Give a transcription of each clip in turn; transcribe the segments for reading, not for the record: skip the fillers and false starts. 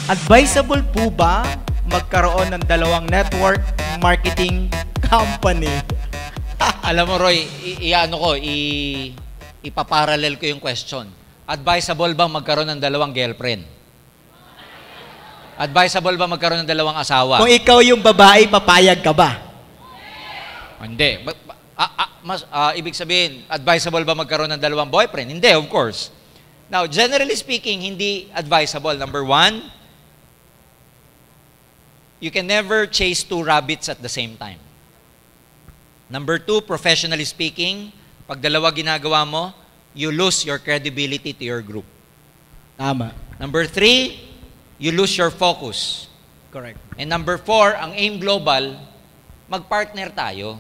Advisable po ba magkaroon ng dalawang network marketing company? Alam mo, Roy, ipaparallel ko yung question. Advisable ba magkaroon ng dalawang girlfriend? Advisable ba magkaroon ng dalawang asawa? Kung ikaw yung babae, papayag ka ba? Hindi. Ibig sabihin, advisable ba magkaroon ng dalawang boyfriend? Hindi, of course. Now, generally speaking, hindi advisable. Number one, you can never chase two rabbits at the same time. Number two, professionally speaking, pag dalawa ginagawa mo, you lose your credibility to your group. Tama. Number three, you lose your focus. Correct. And number four, ang AIM Global, mag-partner tayo.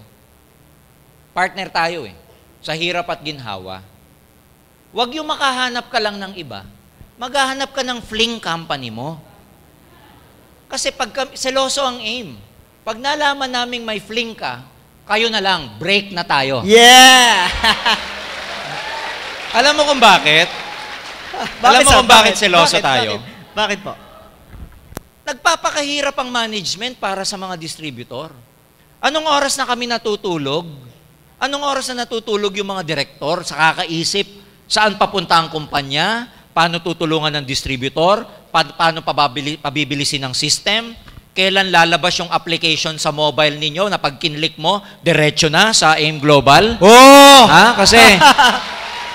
Partner tayo sa hirap at ginhawa. Huwag yung makahanap ka lang ng iba. Maghahanap ka ng fling company mo. Kasi pag seloso ang AIM, pag nalaman naming may fling ka, kayo na lang, break na tayo. Yeah! Alam mo kung bakit? Alam mo kung bakit seloso tayo? Bakit po? Nagpapakahirap ang management para sa mga distributor. Anong oras na kami natutulog? Anong oras na natutulog yung mga direktor sa kakaisip saan papunta ang kumpanya, paano tutulungan ng distributor, paano pabibilisin ng system, kailan lalabas yung application sa mobile ninyo na pag kinlik mo, diretso na sa AIM Global? Oh! Kasi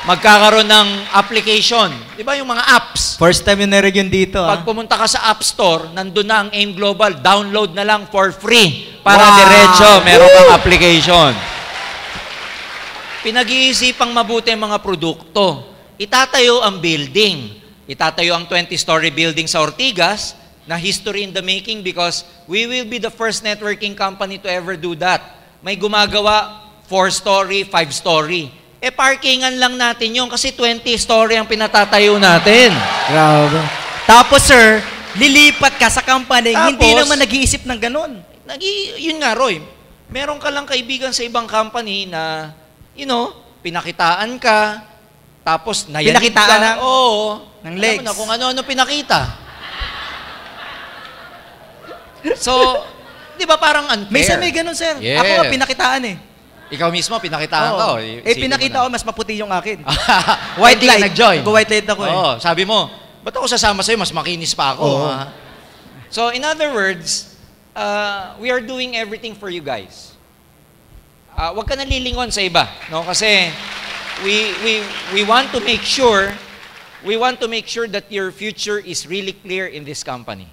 magkakaroon ng application. Di ba yung mga apps? First time yung narinig yun dito. Pag pumunta ka sa App Store, nandun na ang AIM Global, download na lang for free para Wow! diretso, meron kang application. Pinag-iisipang mabuti ang mga produkto. Itatayo ang building. Itatayo ang 20-story building sa Ortigas na history in the making because we will be the first networking company to ever do that. May gumagawa 4-story, 5-story. Parkingan lang natin yun kasi 20-story ang pinatatayo natin. Grabe. Tapos, sir, lilipat ka sa company, Tapos, hindi naman nag-iisip ng ganun. Yun nga, Roy. Meron ka lang kaibigan sa ibang company na, pinakitaan ka, tapos nayanib Pinakitaan ka. ng- Oo. ng Alam legs. mo na kung ano-ano pinakita. So, di ba parang unfair? Minsan may ganun, sir. Yes. Ako nga, pinakitaan eh. Ikaw mismo, pinakitaan ka. Oo. Isipin Pinakita mo ko, mas maputi yung akin. na. White Hindi ka light. nag-join. White light ako eh. Oo. Sabi mo, ba't ako sasama sa'yo? Mas makinis pa ako. Oo. Ha? So, in other words, we are doing everything for you guys. Huwag ka nalilingon sa iba. No? Kasi, we want to make sure that your future is really clear in this company.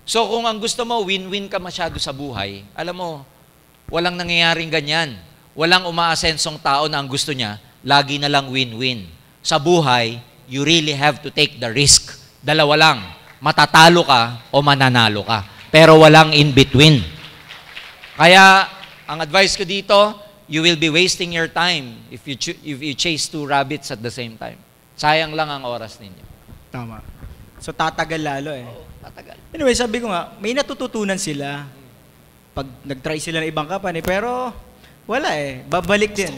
So kung ang gusto mo, win-win ka masyado sa buhay, alam mo, walang nangyayaring ganyan. Walang umaasensong tao na ang gusto niya, lagi na lang win-win. Sa buhay, you really have to take the risk. Dalawa lang, matatalo ka o mananalo ka. Pero walang in-between. Kaya, ang advice ko dito, you will be wasting your time if you chase two rabbits at the same time. Sayang lang ang oras ninyo. Tama. So, tatagal lalo eh. Tatagal. Anyway, sabi ko nga, may natututunan sila pag nag-try sila ng ibang company, pero wala eh. Babalik din.